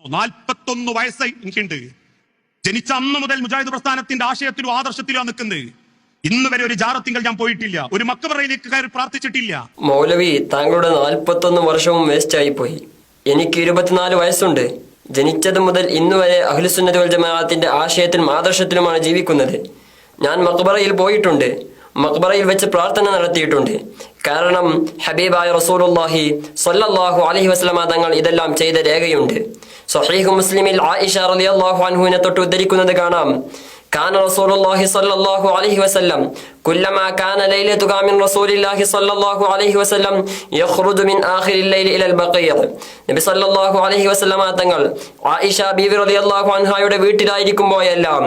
41 വയസ്സ് എനിക്കുണ്ട്. ജനിച്ച അന്ന് മുതൽ മുജാഹിദ് പ്രസ്ഥാനത്തിന്റെ ആശയത്തിലും ആദർശത്തിലും നിൽക്കുന്നത്. ഇന്ന് വരെ ഒരു ജാറത്തിങ്കൽ ഞാൻ പോയിട്ടില്ല, ഒരു മക്കബറയിലേക്ക് കയറി പ്രാർത്ഥിച്ചിട്ടില്ല. മൗലവി, താങ്കളുടെ 41 വർഷവും വേസ്റ്റ് ആയി പോയി. എനിക്ക് 24 വയസ്സുണ്ട്. ജനിച്ചത് മുതൽ ഇന്നുവരെ അഹ്ലുസുന്നത്ത് വൽ ജമാഅത്തിന്റെ ആശയത്തിലും ആദർശത്തിലുമാണ് ജീവിക്കുന്നത്. ഞാൻ മക്ബറയിൽ പോയിട്ടുണ്ട്, മക്ബറയിൽ വെച്ച് പ്രാർത്ഥന നടത്തിയിട്ടുണ്ട്. കാരണം ഹബീബായ റസൂലുള്ളാഹി സ്വല്ലല്ലാഹു അലൈഹി വസല്ലമ തങ്ങൾ ഇതെല്ലാം ചെയ്ത രേഖയുണ്ട്. സ്വഹീഹ് മുസ്ലിമിൽ ആയിഷ റളിയല്ലാഹു അൻഹുവിനെ തൊട്ട് ഉദ്ധരിക്കുന്നത് കാണാം. കാന റസൂലുള്ളാഹി സ്വല്ലല്ലാഹു അലൈഹി വസല്ലം കുല്ലമാ കാന ലൈലതുക മിൻ റസൂലില്ലാഹി സ്വല്ലല്ലാഹു അലൈഹി വസല്ലം യഖ്റുജു മിൻ ആഖിരിൽ ലൈലി ഇലൽ ബഖീഅ. നബി സ്വല്ലല്ലാഹു അലൈഹി വസല്ലമ തങ്ങൾ ആയിഷ ബീവി റളിയല്ലാഹു അൻഹയുടെ വീട്ടിലായിരിക്കുമ്പോഴെല്ലാം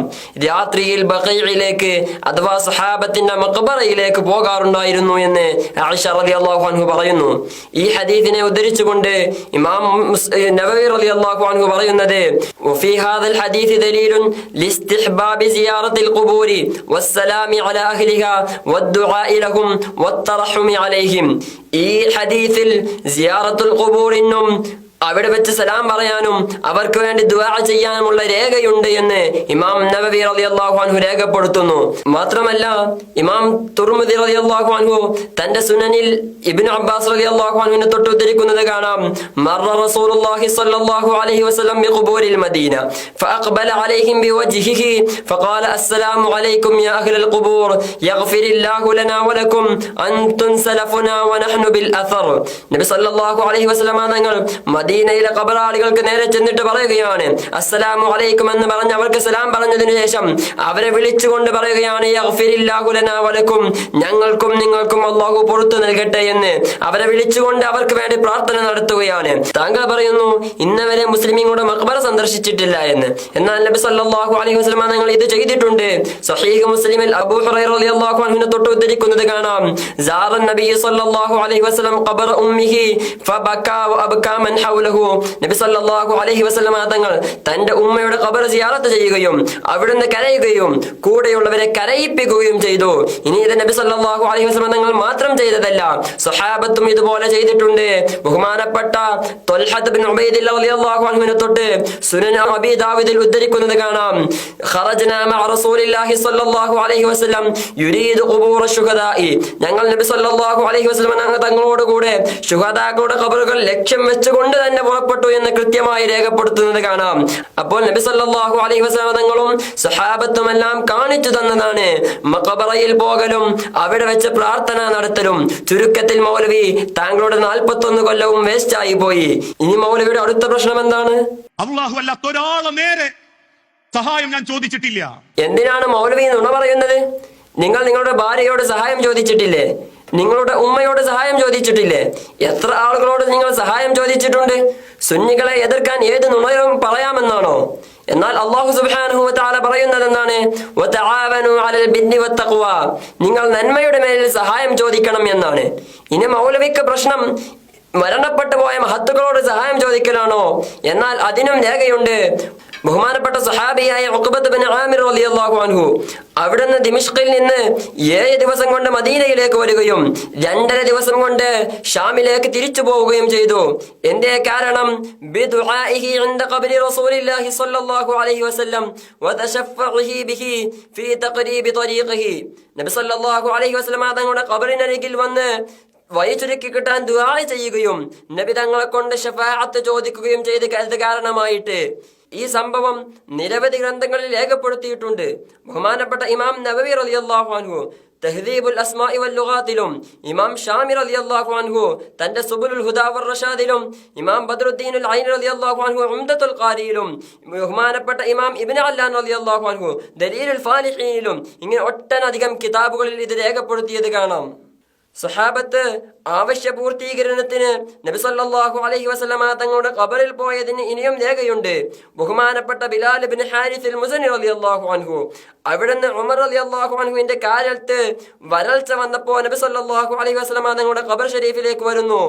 രാത്രിയിൽ ബഖീഇലേക്ക് അഥവാ സഹാബത്തിന്റെ മഖബറയിലേക്ക് പോകാറുണ്ടായിരുന്നു എന്ന് ആയിഷ റളിയല്ലാഹു അൻഹു പറയുന്നു. ഈ ഹദീസിനെ ഉദ്ധരിച്ചുകൊണ്ട് ഇമാം നവവി റളിയല്ലാഹു അൻഹു പറയുന്നത്, വഫീ ഹാദൽ ഹദീസ് ദലീലുൻ ലിസ്തിഹ്ബാബി സിയാറത്തിൽ ഖുബൂരി വസ്സലാമി അലാ അഹ്ലിഹാ വദ്ദുആഇ ലഹും വത്തറഹുമി അലൈഹിം. ഈ ഹദീസിൽ സിയാറത്തുൽ ഖുബൂറിനും അവിടെ വെച്ച് സലാം പറയാനും അവർക്ക് വേണ്ടി ദുആ ചെയ്യാനുമുള്ള രേഖയുണ്ട് എന്ന് ഇമാം നവവി റളിയല്ലാഹു അൻഹു രേഖപ്പെടുത്തുന്നു. മാത്രമല്ല ഇമാം തുർമുദി റളിയല്ലാഹു അൻഹു തന്റെ സുനനിൽ ഇബ്നു അബ്ബാസ് റളിയല്ലാഹു അൻഹുവിനെ തൊട്ട് ഉദ്ധരിക്കുന്നത് കാണാം. മർറ റസൂലുള്ളാഹി സ്വല്ലല്ലാഹു അലൈഹി വസല്ലം ബിഖുബൂരിൽ മദീന ഫഅഖബല അലൈഹിം ബിവജ്ഹിഹി ഫഖാല അസ്സലാമു അലൈക്കും യാ അഹ്ലൽ ഖുബൂർ യഗ്ഫിരില്ലാഹു ലനാ വലക്കും അൻതും സലഫുനാ വനഹ്നു ബിൽ അഥർ. നബി സല്ലല്ലാഹു അലൈഹി വസല്ലം തങ്ങൾ മദീനയിലെ ഖബറാളികൾക്ക് നേരെ ചെന്നിട്ട് പറയുകയാണ്, അസ്സലാമു അലൈക്കും എന്ന് പറഞ്ഞ് അവർക്ക് സലാം പറഞ്ഞതിനു ശേഷം അവരെ വിളിച്ചുകൊണ്ട് പറയുകയാണ്, യഗ്ഫിരില്ലാഹു ലനാ വലക്കും, ഞങ്ങൾക്കും നിങ്ങൾക്കും അല്ലാഹു പുറത്തു നൽകട്ടെ എന്ന് അവരെ വിളിച്ചുകൊണ്ട് അവർക്ക് വേണ്ടി പ്രാർത്ഥന നടത്തുകയാണ്. താങ്കൾ പറയുന്നു ഇന്നവരെ മുസ്ലിമീങ്ങളുടെ മഖബറ സന്ദർശിച്ചിട്ടില്ല എന്ന്. എന്നാൽ നബി സല്ലല്ലാഹു അലൈഹി വസല്ലം തങ്ങൾ ഇത് ചെയ്തിട്ടുണ്ട്. സ്വഹീഹ് മുസ്ലിമിൽ അബൂ ഹുറൈറ റളിയല്ലാഹു അൻഹുവിനെ തൊട്ട് ഉദ്ധരിക്കുന്നത് കാണാം. സാറ നബി സല്ലല്ലാഹു അലൈഹി വസല്ലം ഖബറ ഉമ്മിഹി ഫബകാ വഅബ്കാ മൻ നബി സല്ലല്ലാഹു അലൈഹി വസല്ലം തങ്ങൾ തന്റെ ഉമ്മയുടെ ഖബർ സിയാറത്ത് ചെയ്യുകയും അവിടുന്ന് കരയുകയും കൂടെയുള്ളവരെ കരയിപ്പിക്കുകയും ചെയ്തു. ഇനി ഇത് നബി സല്ലല്ലാഹു അലൈഹി വസല്ലം തങ്ങൾ മാത്രം ചെയ്തതല്ല, സ്വഹാബത്തും ഇതുപോലെ ചെയ്തിട്ടുണ്ട്. ബഹുമാനപ്പെട്ട ത്വൽഹത്ത് ബിൻ ഉബൈദില്ലാഹ് റളിയല്ലാഹു അൻഹുവിനെ തൊട്ട് സുനൻ അബീ ദാവൂദിൽ ഉദ്ധരിക്കുന്നത് കാണാം. ഖറജ്നാ മഅ റസൂലില്ലാഹി സ്വല്ലല്ലാഹു അലൈഹി വസല്ലം യുരീദു ഖുബൂറ ശുഹദാഇ. ഞങ്ങൾ നബി സല്ലല്ലാഹു അലൈഹി വസല്ലം തങ്ങളോട് കൂടെ ശുഹദാക്കളുടെ ഖബറുകൾ ലക്ഷ്യം വെച്ചുകൊണ്ട് തന്നെ പുറപ്പെട്ടു എന്ന് കൃത്യമായി രേഖപ്പെടുത്തുന്നത് കാണാം. അപ്പോൾ നബി സല്ലല്ലാഹു അലൈഹി വസല്ലം തങ്ങളും സഹാബത്തും എല്ലാം കാണിച്ചു തന്നതാണ് മഖബറയിൽ പോകലും അവിടെ വെച്ച് പ്രാർത്ഥന നടത്തലും. ചുരുക്കത്തിൽ മൗലവി, താങ്കളുടെ 41 കൊല്ലവും വേസ്റ്റ് ആയി പോയി. ഇനി മൗലവിയുടെ അടുത്ത പ്രശ്നം എന്താണ്? അല്ലാഹു അല്ലാത്ത ഒരാളെ നേരെ സഹായം ഞാൻ ചോദിച്ചിട്ടില്ല. എന്തിനാണ് മൗലവി നുണ പറയുന്നത്? നിങ്ങൾ നിങ്ങളുടെ ഭാര്യയോട് സഹായം ചോദിച്ചിട്ടില്ലേ? നിങ്ങളുടെ ഉമ്മയോട് സഹായം ചോദിച്ചിട്ടില്ലേ? എത്ര ആളുകളോട് നിങ്ങൾ സഹായം ചോദിച്ചിട്ടുണ്ട്? സുന്നികളെ എതിർക്കാൻ ഏത് നുണയും പറയാമെന്നാണോ? എന്നാൽ അല്ലാഹു സുബ്ഹാനഹു വ തആല പറയുന്നത് എന്താണ്? വതആവനു അലൽ ബിർരി വത്തഖ്വ, നിങ്ങൾ നന്മയുടെ മേലിൽ സഹായം ചോദിക്കണം എന്നാണ്. ഇനി മൗലവിക്ക് പ്രശ്നം മരണപ്പെട്ടു പോയ മഹത്തുക്കളോട് സഹായം ചോദിക്കലാണോ? എന്നാൽ അതിനും രേഖയുണ്ട്. ബഹുമാനപ്പെട്ട സഹാബിയായ ഉഖബത്ത് ബിൻ ആമിർ റളിയല്ലാഹു അൻഹു അവിടുന്ന് ദിമിഷ്കിൽ നിന്ന് 7 ദിവസം കൊണ്ട് മദീനയിലേക്ക് വരികയും 2.5 ദിവസം കൊണ്ട് ഷാമിലേക്ക് തിരിച്ചു പോവുകയും ചെയ്തു. എന്തേ കാരണം? ബിദുആഇഹി ഇൻദ ഖബ്രി റസൂലില്ലാഹി സ്വല്ലല്ലാഹു അലൈഹി വസല്ലം വതശഫഉഹി ബിഹി ഫീ തഖരീബി ത്വരീഖിഹി. നബി സ്വല്ലല്ലാഹു അലൈഹി വസല്ലം തങ്ങളുടെ ഖബറിനരികിൽ വന്ന് വഴി ചുരുക്കി കിട്ടാൻ ദുആ ചെയ്യുകയും നബി തങ്ങളെ കൊണ്ട് ശഫാഅത്ത് ചോദിക്കുകയും ചെയ്ത് കാരണമായിട്ട് ഈ സംഭവം നിരവധി ഗ്രന്ഥങ്ങളിൽ രേഖപ്പെടുത്തിയിട്ടുണ്ട്. ബഹുമാനപ്പെട്ട ഇമാം നവവി റളിയല്ലാഹു അൻഹു തഹ്ദീബുൽ അസ്മാഇ വൽ ലുഗാത്തിലും ഇമാം ഷാമി റളിയല്ലാഹു അൻഹു തന്റെ സുബുലുൽ ഹുദാ വർ റഷാദിലും ഇമാം ബദ്രുദ്ദീനുൽ ഐനി റളിയല്ലാഹു അൻഹു ഉംദത്തുൽ ഖാരിയിലും ബഹുമാനപ്പെട്ട ഇമാം ഇബ്നു അല്ലാൻ റളിയല്ലാഹു അൻഹു ദലീലുൽ ഫാലിഹീനിലും ഇങ്ങനെ ഒട്ടനധികം കിതാബുകളിൽ ഇത് രേഖപ്പെടുത്തിയത് കാണാം. സഹാബത്ത് ആവശ്യ പൂർത്തീകരണത്തിന് നബി സല്ലല്ലാഹു അലൈഹി വസല്ലമ തങ്ങളുടെ ഖബറിൽ പോയതിന് ഇനിയും രേഖയുണ്ട്. ബഹുമാനപ്പെട്ട ബിലാൽ ഇബ്നു ഹാരിസ് മുസനി റളിയല്ലാഹു അൻഹു അവിടുന്ന് ഉമർ റളിയല്ലാഹു അൻഹുവിന്റെ കാലത്ത് വരൾച്ച വന്നപ്പോൾ നബി സല്ലല്ലാഹു അലൈഹി വസല്ലമ തങ്ങളുടെ ഖബർ ഷരീഫിലേക്ക് വരുന്നു.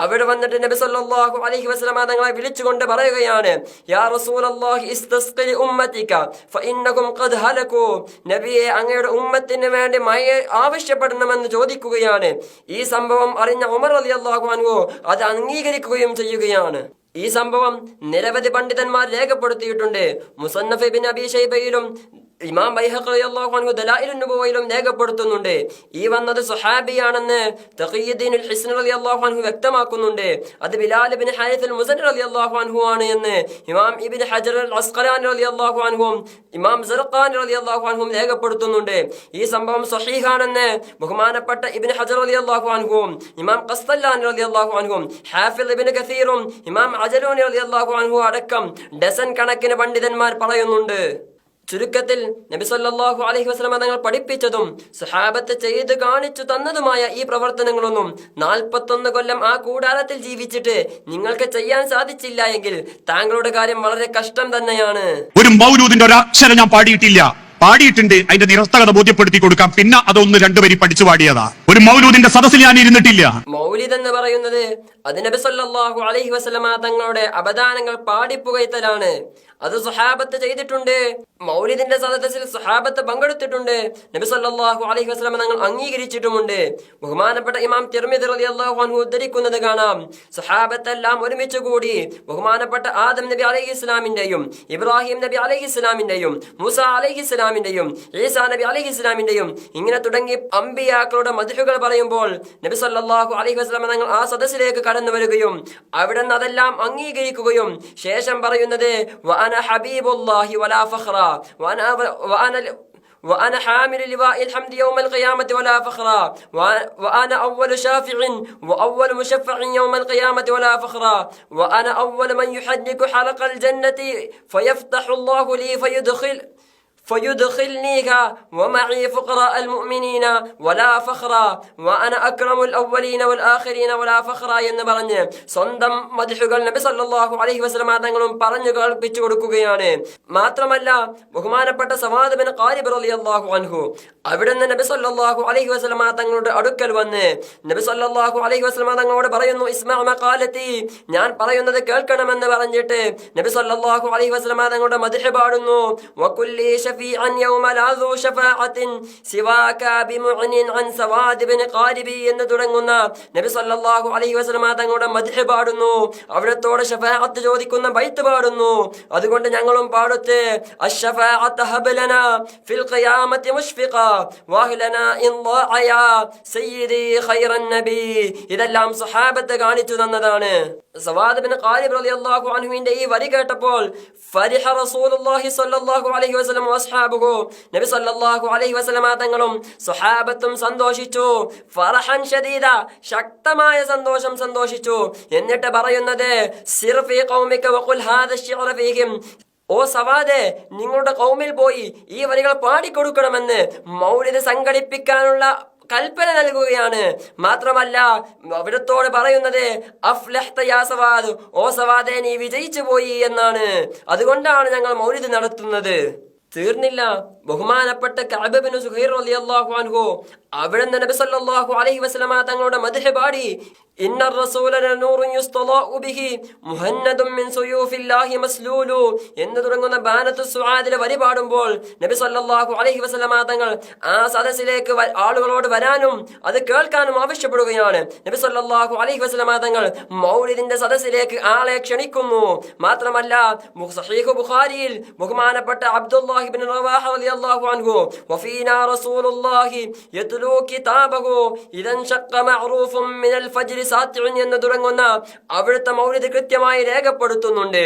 അവിടെ വന്നിട്ട് നബി സല്ലല്ലാഹു അലൈഹി വസല്ലമ തങ്ങളെ വിളിച്ചുകൊണ്ട് പറയുകയാണ്, യാ റസൂലല്ലാഹി ഇസ്തസ്ഖി ഉമ്മതിക ഫഇന്നകും ഖദ് ഹലകു. നബിയെ, അങ്ങയുടെ ഉമ്മത്തിന് വേണ്ടി മഴ ആവശ്യപ്പെടണമെന്ന് ചോദിക്കുകയാണ്. ഈ സംഭവം അറിഞ്ഞ ഉമർ റളിയല്ലാഹു അൻഹു അത് അംഗീകരിക്കുകയും ചെയ്യുകയാണ്. ഈ സംഭവം നിരവധി പണ്ഡിതന്മാർ രേഖപ്പെടുത്തിയിട്ടുണ്ട്. മുസന്നഫ് ഇബ്നു അബീ ശൈബയിലും ഇമാം ബൈഹഖി റളിയല്ലാഹു അൻഹു ദലായിലുൻ നുബുവയിലും രേഖപ്പെടുത്തുന്നുണ്ട്. ഈ വന്നത് സ്വഹാബിയാണെന്ന് തഖിയുദ്ദീനുൽ ഹിസ്നി റളിയല്ലാഹു അൻഹു വ്യക്തമാക്കുന്നുണ്ട്. അത് ബിലാൽ ഇബ്നു ഹാരിസ് അൽ മുസനി റളിയല്ലാഹു അൻഹു ആണ് എന്ന് ഇമാം ഇബ്നു ഹജർ അൽ അസ്ഖലാനി റളിയല്ലാഹു അൻഹും ഇമാം സറഖാനി റളിയല്ലാഹു അൻഹും രേഖപ്പെടുത്തുന്നുണ്ട്. ഈ സംഭവം സ്വഹീഹാണെന്ന് ബഹുമാനപ്പെട്ട ഇബ്നു ഹജർ റളിയല്ലാഹു അൻഹും ഇമാം ഖസ്തല്ലാനി റളിയല്ലാഹു അൻഹും ഹാഫിദ് ഇബ്നു കസീറും ഇമാം അജലൂനി റളിയല്ലാഹു അൻഹു അടക്കം ഡസൻ കണക്കിന് പണ്ഡിതന്മാർ പറയുന്നുണ്ട്. ചുരുക്കത്തിൽ നബി സല്ലല്ലാഹു അലൈഹി വസല്ലം തങ്ങൾ പഠിപ്പിച്ചതും സഹാബത്ത് ചെയ്ത് കാണിച്ചു തന്നതുമായ ഈ പ്രവർത്തനങ്ങളൊന്നും 41 കൊല്ലം ആ കൂടാരത്തിൽ ജീവിച്ചിട്ട് നിങ്ങൾക്ക് ചെയ്യാൻ സാധിച്ചില്ല എങ്കിൽ താങ്കളുടെ കാര്യം വളരെ കഷ്ടം തന്നെയാണ്. ഒരു മൗലൂദിന്റെ ഒരു അക്ഷരം ഞാൻ പാടിയിട്ടില്ല. പാടിയിട്ടുണ്ട്, അതിന്റെ നിരസ്തകത ബോധ്യപ്പെടുത്തി കൊടുക്കാം. പിന്നെ അതൊന്ന് രണ്ടുപേരി പഠിച്ചു പാടിയതാ. ഒരു മൗലൂദിന്റെ സദസ്സിൽ ഞാൻ ഇരുന്നിട്ടില്ല. മൗലിദ് എന്ന് പറയുന്നത് അത് നബി സല്ലല്ലാഹു അലൈഹി വസല്ലമ തങ്ങളുടെ അപദാനങ്ങൾ പാടിപ്പുകയത്തലാണ്. അത് സ്വഹാബത്ത് ചെയ്തിട്ടുണ്ട്. മൗലിദിന്റെ സദസ്സിൽ സ്വഹാബത്ത് പങ്കെടുത്തിട്ടുണ്ട്. നബി സല്ലല്ലാഹു അലൈഹി വസല്ലമ തങ്ങൾ അംഗീകരിച്ചിട്ടുമുണ്ട്. ബഹുമാനപ്പെട്ട ഇമാം തിർമിദി റളിയല്ലാഹു അൻഹു ഉദ്ധരിക്കുന്നത് കാണാം. സ്വഹാബത്തെല്ലാം ഒരുമിച്ച് കൂടി ബഹുമാനപ്പെട്ട ആദം നബി അലൈഹി ഇസ്ലാമിന്റെയും ഇബ്രാഹിം നബി അലൈഹി ഇസ്ലാമിന്റെയും മൂസ അലൈഹി ഇസ്ലാമിന്റെയും ഈസാ നബി അലൈഹി ഇസ്ലാമിന്റെയും ഇങ്ങനെ തുടങ്ങി അംബിയാക്കളുടെ മദ്ഹുകൾ പറയുമ്പോൾ നബി സല്ലല്ലാഹു അലൈഹി വസല്ലമ തങ്ങൾ ആ സദസ്സിലേക്ക് കടന്നു വരികയും അവിടെ നിന്ന് അതെല്ലാം അംഗീകരിക്കുകയും ശേഷം പറയുന്നത് വഅന ഹബീബുല്ലാഹി വലാ ഫഖറ وأنا حامل لواء الحمد يوم القيامة ولا فخرا وأنا أول شافع وأول مشفع يوم القيامة ولا فخرا وأنا أول من يحرك حلق الجنة فيفتح الله لي فيدخلنيها ومعي فقراء المؤمنين ولا فخرا وأنا أكرم الأولين والآخرين ولا فخرا എന്ന് പറഞ്ഞ് സ്വന്തം മദ്ഹുകൾ നബി സല്ലല്ലാഹു അലൈഹി വസല്ലം തങ്ങളും പറഞ്ഞു കേൾപ്പിച്ചു കൊടുക്കുകയാണ്. മാത്രമല്ല ബഹുമാനപ്പെട്ട സവാദ് ബിൻ ഖാരിബ് റളിയല്ലാഹു അൻഹു അവിടുന്ന് നബി സല്ലല്ലാഹു അലൈഹി വസല്ലം തങ്ങളുടെ അടുക്കൽ വന്ന് നബി സല്ലല്ലാഹു അലൈഹി വസല്ലം തങ്ങളോട് പറയുന്നു, ഇസ്മഅ മഖാലതി, ഞാൻ പറയുന്നത് കേൾക്കണമെന്ന് പറഞ്ഞിട്ട് നബി സല്ലല്ലാഹു അലൈഹി വസല്ലം തങ്ങളുടെ മദ്ഹ് പാടുന്നു. വകുല്ലി شفيعا يوم لا ذو شفاعة سواك بمعن عن سواد بن قارب എന്ന് തുടങ്ങുന്ന നബി സല്ലല്ലാഹു അലൈഹി വസല്ലം തങ്ങളുടെ മദ്ഹ് പാടുന്നു. അവിടത്തോട് ഷഫാഅത്ത് ചോദിക്കുന്ന ബൈത്ത് പാടുന്നു. അതുകൊണ്ട് ഞങ്ങളും പാടുത്തെ അഷ്ഫാഅത്ത് ഹബ്ലനാ ഫിൽ ഖിയാമത്തി മുഷ്ഫിഖ വഹ്ലനാ ഇൻ ളാഅ സയ്യിദി ഖൈറൻ നബി. ഇതെല്ലാം സ്വഹാബത്ത് കാണിച്ചു തന്നതാണ്. സവാദ് ബിൻ ഖാലിബ് റളിയല്ലാഹു അൻഹുവിന്റെ ഈ വരി കേട്ടപ്പോൾ ഫരിഹ റസൂലുള്ളാഹി സ്വല്ലല്ലാഹു അലൈഹി വസല്ലം വസ്ഹാബുഹു, നബി സല്ലല്ലാഹു അലൈഹി വസല്ലം തങ്ങളും സ്വഹാബത്തും സന്തോഷിച്ചു. ഫറഹൻ ശദീദ, ശക്തമായ സന്തോഷം സന്തോഷിച്ചു. എന്നിട്ട് പറയുന്നത് സിർ ഫീ ഖൗമിക വഖുൽ ഹാദ അശ്ശിഅറ ഫീഹിം, ഓ സവാദേ, നിങ്ങളുടെ ഖൗമിൽ പോയി ഈ വരികൾ പാടിക്കൊടുക്കണമെന്ന് മൗലിദ് സംഘടിപ്പിക്കാനുള്ള കൽപ്പന നൽകുകയാണ്. മാത്രമല്ല അവിടത്തോട് പറയുന്നത് അഫ്ലഹ്ത യാ സവാദ്, ഓ സവാദേ നീ വിജയിച്ചു പോയി എന്നാണ്. അതുകൊണ്ടാണ് ഞങ്ങൾ മൗലിദ് നടത്തുന്നത്. തീർന്നില്ല, ബഹുമാനപ്പെട്ട കഅബ് ബിൻ സുഹൈർ റളിയല്ലാഹു അൻഹു അവിടുന്ന് നബി സല്ലല്ലാഹു അലൈഹി വസല്ലം തങ്ങളുടെ മദ്ഹ് പാടി ഇന്ന റസൂല നൂറുൻ യുസ്തലാഉ ബിഹി മുഹന്നദും മിൻ സുയൂഫില്ലാഹി മസ്ലൂലു എന്ന് തുടങ്ങുന്ന ബാനത്തു സുആദിലെ വരി പാടുമ്പോൾ നബി സല്ലല്ലാഹു അലൈഹി വസല്ലം തങ്ങൾ ആ സദസ്സിലേക്ക് ആളുകളോട് വരാനും അത് കേൾക്കാനും ആവശ്യപ്പെടുകയാണ്. നബി സല്ലല്ലാഹു അലൈഹി വസല്ലം തങ്ങൾ മൗലിദിന്റെ സദസ്സിലേക്ക് ആളെ ക്ഷണിക്കുന്നു. മാത്രമല്ല സഹീഹ് ബുഖാരിയിൽ ബഹുമാനപ്പെട്ട അബ്ദുല്ലാഹി ഇബ്നു റവാഹ റളിയല്ലാഹു അൻഹു വഫീനാ റസൂലുള്ളാഹി യത്ലൂ കിതാബഹു ഇദൻ ശഖ്ഖ മഅറൂഫുൻ മിനൽ ഫജ്ർ സാത്തിഉൻ എന്ന് തുടങ്ങുന്ന അവിടുത്തെ മൗലിദ് കൃത്യമായി രേഖപ്പെടുത്തുന്നുണ്ട്.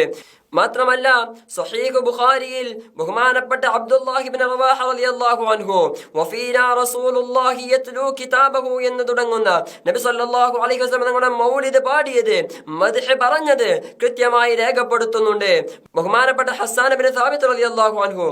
മാത്രമല്ല സഹീഹ് ബുഖാരിയിൽ ബഹുമാനപ്പെട്ട അബ്ദുല്ലാഹി ഇബ്നു റവാഹ റളിയല്ലാഹു അൻഹു വഫീനാ റസൂലുള്ളാഹി യത്ലൂ കിതാബഹു എന്ന് തുടങ്ങുന്ന നബി സല്ലല്ലാഹു അലൈഹി വസല്ലം തങ്ങളുടെ മൗലിദ് പാടിയത് മദ്ഹ് പറഞ്ഞത് കൃത്യമായി രേഖപ്പെടുത്തുന്നുണ്ട്. ബഹുമാനപ്പെട്ട ഹസ്സാൻ ഇബ്നു സാബിത്ത് റളിയല്ലാഹു അൻഹു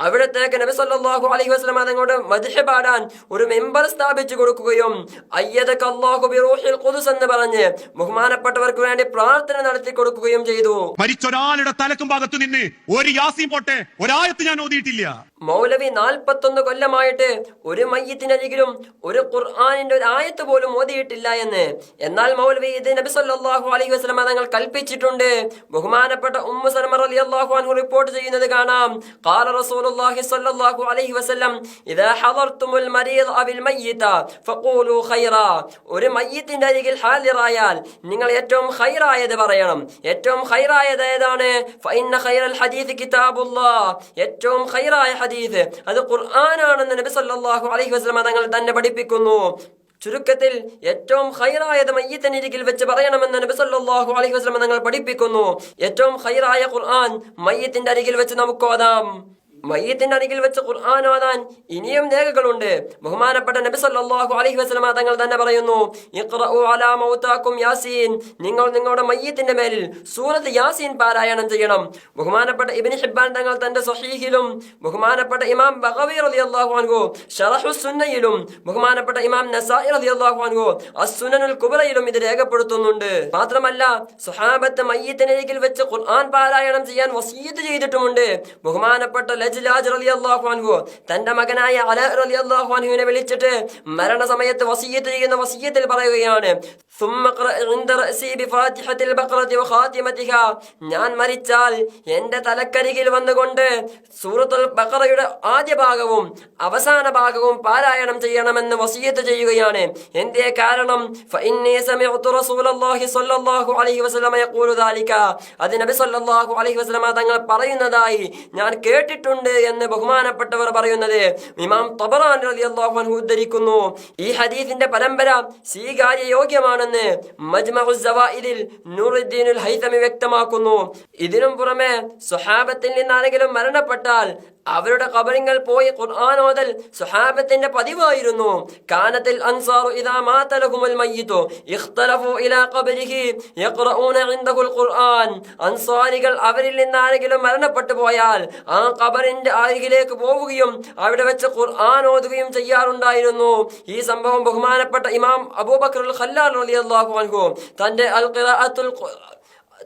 അവിടത്തേക്ക് നബി സല്ലല്ലാഹു അലൈഹി വസല്ലം തങ്ങളുടെ മദ്ഹ് പാടാൻ ഒരു മെമ്പർ സ്ഥാപിച്ചു കൊടുക്കുകയും അയ്യദകല്ലാഹു ബിറൂഹിൽ ഖുദ്സ് എന്ന് പറഞ്ഞ് ബഹുമാനപ്പെട്ടവർക്ക് വേണ്ടി പ്രാർത്ഥന നടത്തി കൊടുക്കുകയും ചെയ്തു. മരിച്ചൊരാളുടെ മൗലവിയുടെ തലക്കും ഭാഗത്ത് നിന്ന് ഒരു യാസീൻ പോട്ടെ ഒരായത്ത് ഞാൻ ഓതിയിട്ടില്ല. മൗലവി 41 കൊല്ലമായിട്ട് ഒരു മയ്യത്തിനരികിലും ഒരു ഖുർആനിന്റെ ഒരു ആയത്ത് പോലും ഓതിയിട്ടില്ല എന്ന്. എന്നാൽ മൗലവി ഇത് നബി സല്ലല്ലാഹു അലൈഹി വസല്ലം തങ്ങൾ കൽപ്പിച്ചിട്ടുണ്ട്. ബഹുമാനപ്പെട്ട ഉമ്മു സലമ റളിയല്ലാഹു അൻഹു റിപ്പോർട്ട് ചെയ്യുന്നത് കാണാം. ഖാല റസൂലുള്ളാഹി സ്വല്ലല്ലാഹു അലൈഹി വസല്ലം ഇദാ ഹദർതുമുൽ മരീദ അവിൽ മയ്യിത ഫഖൂലു ഖൈറാ. ഒരു മയ്യത്തിന്റെ അരികിൽ ഹാദിറായാൽ നിങ്ങൾ ഏറ്റവും ഖൈറായത് പറയണം. ഏറ്റവും ഖൈറായത് ഏതാണ്? ഫഇന്ന ഖൈറൽ ഹദീസ് കിതാബുല്ലാഹ്. ഏറ്റവും ഖൈറായ ഹദീസ് അത് ഖുർആനാണെന്ന് നബി സല്ലല്ലാഹു അലൈഹി വസല്ലം തങ്ങൾ തന്നെ പഠിപ്പിക്കുന്നു. ചുരുക്കത്തിൽ ഏറ്റവും ഖൈറായത് മയ്യിത്തിനരികിൽ വെച്ച് പറയണമെന്ന് നബി സല്ലല്ലാഹു അലൈഹി വസല്ലം തങ്ങൾ പഠിപ്പിക്കുന്നു. ഏറ്റവും ഖൈറായ ഖുർആൻ മയ്യിത്തിന്റെ അരികിൽ വെച്ച് നമുക്ക് ഓതാം. മയ്യത്തിന്റെ അരികിൽ വെച്ച് ഖുർആൻ ഓതാൻ ഇനിയും രേഖകളുണ്ട്. ബഹുമാനപ്പെട്ട നബി സല്ലല്ലാഹു അലൈഹി വസല്ലം തങ്ങൾ തന്നെ പറയുന്നു, ഇഖ്റഉ അലാ മൗതാകും യാസീൻ. നിങ്ങൾ നിങ്ങളുടെ മയ്യത്തിന്റെ മേലിൽ സൂറത്ത് യാസീൻ പാരായണം ചെയ്യണം. ബഹുമാനപ്പെട്ട ഇബ്നു ഹിബ്ബാൻ തങ്ങൾ തന്റെ സ്വഹീഹിലും ബഹുമാനപ്പെട്ട ഇമാം ബഗവി റളിയല്ലാഹു അൻഹു ശറഹുസ് സുന്നയിലും ബഹുമാനപ്പെട്ട ഇമാം നസായി റളിയല്ലാഹു അൻഹു അസ്-സുനനുൽ കുബ്രയിലും ഇത് രേഖപ്പെടുത്തുന്നുണ്ട്. മാത്രമല്ല സ്വഹാബത്ത് മയ്യത്തിനരികിൽ വെച്ച് ഖുർആൻ പാരായണം ചെയ്യാൻ വസിയത്ത് ചെയ്തിട്ടുമുണ്ട്. ബഹുമാനപ്പെട്ട ലജ്ലാജ് റളിയല്ലാഹു അൻഹു തന്റെ മകനായ അലാ റളിയല്ലാഹു അൻഹുവിനെ വിളിച്ചിട്ട് മരണസമയത്ത് വസിയത്ത് ചെയ്യുന്ന വസിയത്തിൽ പറയുകയാണ്, ഞാൻ മരിച്ചാൽ എന്റെ തലക്കരികിൽ വന്നുകൊണ്ട് സൂറത്തുൽ ബഖറയുടെ ആദ്യ ഭാഗവും അവസാന ഭാഗവും പാരായണം ചെയ്യണമെന്ന് വസിയത്ത് ചെയ്യുകയാണ്. എന്തേ കാരണം? അത് നബി സല്ലല്ലാഹു അലൈഹി വസല്ലം തങ്ങൾ പറയുന്നതായി ഞാൻ കേട്ടിട്ടുണ്ട് എന്ന് ബഹുമാനപ്പെട്ടവർ പറയുന്നത് ഇമാം തബറാനി റളിയല്ലാഹു അൻഹു ഉദ്ധരിക്കുന്നു. ഈ ഹദീസിന്റെ പരമ്പര സ്വീകാര്യ യോഗ്യമാണെന്ന് മജ്മഉസ് സവാഇദിൽ നൂറുദ്ദീനുൽ ഹൈതമി വ്യക്തമാക്കുന്നു. ഇതിനും പുറമെ സ്വഹാബത്തിൽ നിന്നാരെങ്കിലും മരണപ്പെട്ടാൽ അവരുടെ ഖബറിങ്ങൾ പോയി ഖുർആൻ ഓതൽ സ്വഹാബത്തിന്റെ പതിവായിരുന്നു. കാനത്തിൽ അൻസാറു ഇദാ മാത ലഹുൽ മയ്യിതു ഇഖ്തലഫു ഇലാ ഖബരിഹി യഖറഊന ഇൻദഹുൽ ഖുർആൻ. അൻസാരികൾ അവരിൽ നിന്നാരെങ്കിലും മരണപ്പെട്ടു പോയാൽ ആ ഖബറിന്റെ അരികിലേക്ക് പോവുകയും അവിടെ വെച്ച് ഖുർആൻ ഓതുകയും ചെയ്യാറുണ്ടായിരുന്നു. ഈ സംഭവം ബഹുമാനപ്പെട്ട ഇമാം അബൂബക്കറുൽ ഖല്ലാൽ റളിയല്ലാഹു അൻഹു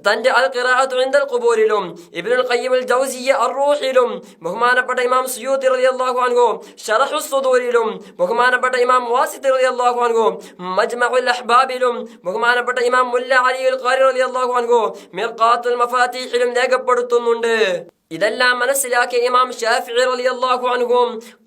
തന്റെ അൽ ഖിറാഅത്തു ഇൻദൽ ഖുബൂരിലും ഇബ്നുൽ ഖയ്യിമുൽ ജൗസിയ്യ അർ-റൂഹിലും ബഹുമാനപ്പെട്ട ഇമാം സുയൂത്തി റളിയല്ലാഹു അൻഹു ശറഹുസ് സുദൂരിലും ബഹുമാനപ്പെട്ട ഇമാം വാസിത്തി റളിയല്ലാഹു അൻഹു മജ്മഉൽ അഹ്ബാബിലും ബഹുമാനപ്പെട്ട ഇമാം മുല്ല അലിയുൽ ഖാരി റളിയല്ലാഹു അൻഹു മിർഖാത്തുൽ മഫാത്തിഹിലും രേഖപ്പെടുത്തുന്നുണ്ട്. ഇതെല്ലാം മനസ്സിലാക്കിയ ഇമാം ഷാഫിഈ റളിയല്ലാഹു അൻഹു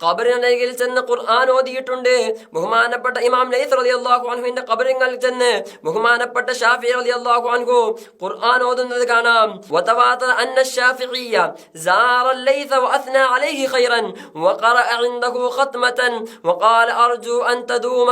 ഖബറിനരികിൽ ചെന്ന് ഖുർആൻ ഓതിയിട്ടുണ്ട്. ബഹുമാനപ്പെട്ട ഇമാം ലൈത്ത് റളിയല്ലാഹു അൻഹുവിന്റെ ഖബറിങ്ങളിൽ ചെന്ന് ബഹുമാനപ്പെട്ട ഷാഫിഈ റളിയല്ലാഹു അൻഹു ഖുർആൻ ഓതുന്നത് കാണാം. വതവാതറ അന്ന ഷാഫിഈയ സാറ ലൈത വഅത്ന അലൈഹി ഖൈറൻ വഖറഅ ഇൻദഹു ഖത്മതൻ വഖാല അർജു അൻ തദൂമ.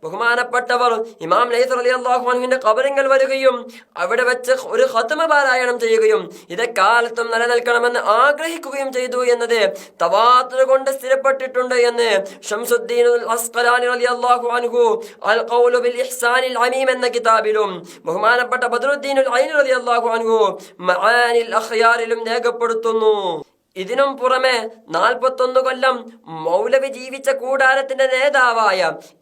ബഹുമാനപ്പെട്ടവർ ഇമാം ലൈത്ത് റളിയല്ലാഹു അൻഹുവിന്റെ ഖബറിങ്ങൾ വരികയും അവിടെ വെച്ച് ഒരു ഖത്മ പാരായണം ചെയ്യുകയും ഇത് കാലത്തും നിലനിൽക്കണം ആഗ്രഹിക്കുകയും ചെയ്തു എന്നത് തവാത്തുർ കൊണ്ട് സ്ഥിരപ്പെട്ടിട്ടുണ്ട് എന്ന് ശംസുദ്ദീനുൽ അസ്ഖലാനി റളിയല്ലാഹു അൻഹു അൽ ഖൗലു ബിൽ ഇഹ്സാനിൽ അമീം എന്ന കിതാബിലും ബഹുമാനപ്പെട്ട ബദ്രുദ്ദീനുൽ ഐനി റളിയല്ലാഹു അൻഹു മആനിൽ അഖ്യാറിലും രേഖപ്പെടുത്തുന്നു. ഇതിനും പുറമെ 41 കൊല്ലം മൗലവി ജീവിച്ച കൂടാരത്തിന്റെ നേതാവായ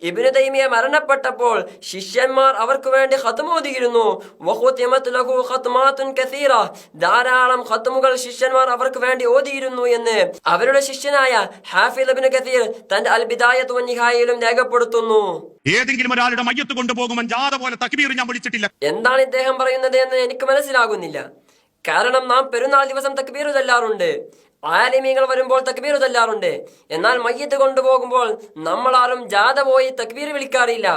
ഇബ്നു തൈമിയ മരണപ്പെട്ടപ്പോൾ ശിഷ്യന്മാർ അവർക്ക് വേണ്ടി ഖത്മ ഓതിയിരുന്നു. വഖുതിമത് ലഹു ഖത്മാതുൻ കസീറ. ധാരാളം ഖത്മുകൾ ശിഷ്യന്മാർ അവർക്ക് വേണ്ടി ഓതിയിരുന്നു എന്ന് അവരുടെ ശിഷ്യനായ ഹാഫിദ് ഇബ്നു കസീർ തന്റെ അൽ ബിദായത്തു വന്നിഹായയിലും രേഖപ്പെടുത്തുന്നു. ഏതെങ്കിലും ഒരാളുടെ മയ്യത്ത് കൊണ്ടുപോകുമ്പോൾ ജാഥ പോലെ തക്ബീർ ഞാൻ വിളിച്ചിട്ടില്ല. എന്താണ് ഇദ്ദേഹം പറയുന്നത് എന്ന് എനിക്ക് മനസ്സിലാകുന്നില്ല. കാരണം നാം പെരുന്നാൾ ദിവസം തക്ബീർ ചൊല്ലാറുണ്ട്, ആലിമീങ്ങൾ വരുമ്പോൾ തക്ബീർ ചൊല്ലാറുണ്ട്. എന്നാൽ മയ്യത്ത് കൊണ്ടുപോകുമ്പോൾ നമ്മളാരും ജാഥ പോയി തക്ബീർ വിളിക്കാറില്ല.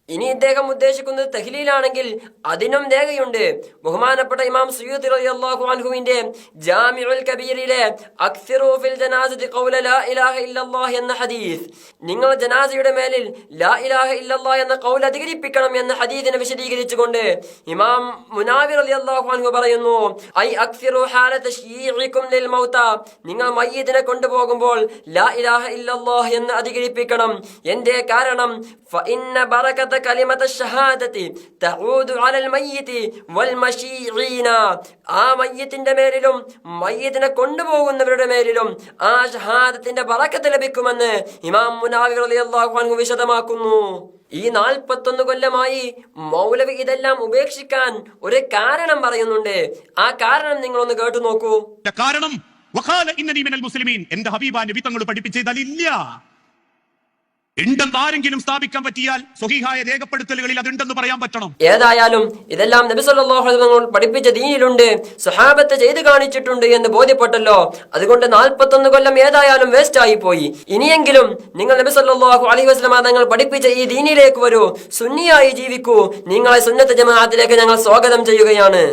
ഇനി ഇദ്ദേഹം ഉദ്ദേശിക്കുന്നത് തഹ്ലീലാണെങ്കിൽ അതിനും രേഖയുണ്ട്. ബഹുമാനപ്പെട്ട ഇമാം സുയൂത്തി റളിയല്ലാഹു അൻഹുവിന്റെ ജാമിഉൽ കബീറിലെ അക്സിറു ഫിൽ ജനാസതി ഖൗല ലാ ഇലാഹ ഇല്ലല്ലാഹ് എന്ന ഹദീസ്, നിങ്ങൾ ജനാസയുടെ മേലിൽ ലാ ഇലാഹ ഇല്ലല്ലാഹ് എന്ന ഖൗൽ അധികരിപ്പിക്കണം എന്ന ഹദീസിനെ വിശദീകരിച്ചുകൊണ്ട് ഇമാം മുനാവിർ റളിയല്ലാഹു അൻഹു പറയുന്നു, ഐ അക്സിറു ഹാലത ശീഇകും ലിൽ മൗത, നിങ്ങൾ മയ്യിദിനെ കൊണ്ടുപോകുമ്പോൾ ലാ ഇലാഹ ഇല്ലല്ലാഹ് എന്ന് അധികരിപ്പിക്കണം. എന്തേ കാരണം? ഫഇന്ന ബറകത കലിമത ഷഹാദതി തഊദു അലൽ മയ്യിതി വൽ മശീഈന. ആ മയ്യിത്തിന്റെ മേലിലും മയ്യിദിനെ കൊണ്ടുപോകുന്നവരുടെ മേലിലും ആ ഷഹാദത്തിന്റെ ബറകത്ത് ലഭിക്കുമെന്ന് ഇമാം മുനാവിർ റളിയല്ലാഹു അൻഹു വിശദമാക്കുന്നു. ഈ 41 കൊല്ലമായി മൗലവി ഇതെല്ലാം ഉപേക്ഷിക്കാൻ ഒരു കാരണം പറയുന്നുണ്ട്. ആ കാരണം നിങ്ങളൊന്ന് കേട്ടു നോക്കൂ. കാരണം വഖാല ഇന്നനി മിനൽ മുസ്ലിമീൻ, എന്റെ ഹബീബ നബി തങ്ങൾ പഠിപ്പിച്ചതല്ല. ഉണ്ടെന്ന് ആരെങ്കിലും സ്ഥാപിക്കാൻ പറ്റിയാൽ സ്വഹീഹായ രേഖപ്പെടുത്തലുകളിൽ അതുണ്ടെന്ന് പറയാൻ പറ്റണം. ഏതായാലും ഇതെല്ലാം നബി സല്ലല്ലാഹു അലൈഹി വസല്ലം പഠിപ്പിച്ച ദീനിലുണ്ട്, സ്വഹാബത്ത് ചെയ്തു കാണിച്ചിട്ടുണ്ട് എന്ന് ബോധ്യപ്പെട്ടല്ലോ. അതുകൊണ്ട് 41 കൊല്ലം ഏതായാലും വേസ്റ്റ് ആയി പോയി. ഇനിയെങ്കിലും നിങ്ങൾ നബി സല്ലല്ലാഹു അലൈഹി വസല്ലം തങ്ങൾ പഠിപ്പിച്ച ഈ ദീനിലേക്ക് വരൂ, സുന്നിയായി ജീവിക്കൂ. നിങ്ങളെ സുന്നത്ത് ജമാഅത്തിലേക്ക് ഞങ്ങൾ സ്വാഗതം ചെയ്യുകയാണ്.